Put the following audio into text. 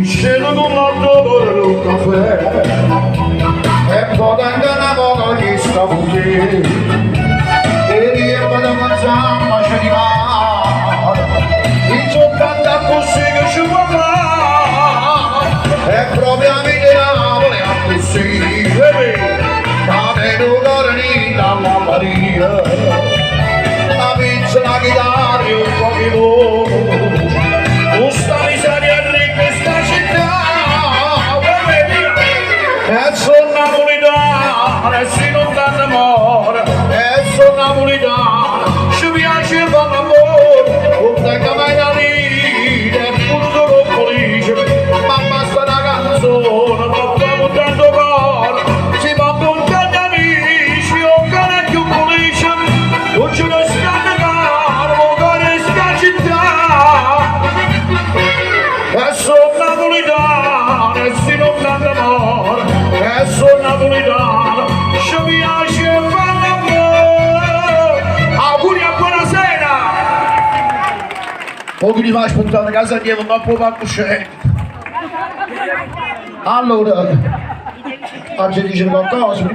scendo con l'altro del caffè e poi andavo con gli stavuti e riempio da manzana c'è di mare in soltanto così che ci può fare e proprio a me la voleva così ma me lo dormi dalla Maria la pizza, la chitarra e un po' di voce questa miseria ricca in sta città e sono napolitana e si non dà amore e sono napolitana ci piace fare l'amore non tenga mai da ridere pure solo felice ma basta una canzone ma famo tanto cuore si fa buttare gli amici o cane più felice non ce ne sta caro cuore sta città e sono napolitana e si non dà amore e sono napolitana ci piace fare l'amore auguri a buonasera pochi di mai aspettare casa dietro non può fare cosciente allora oggi dice qualcosa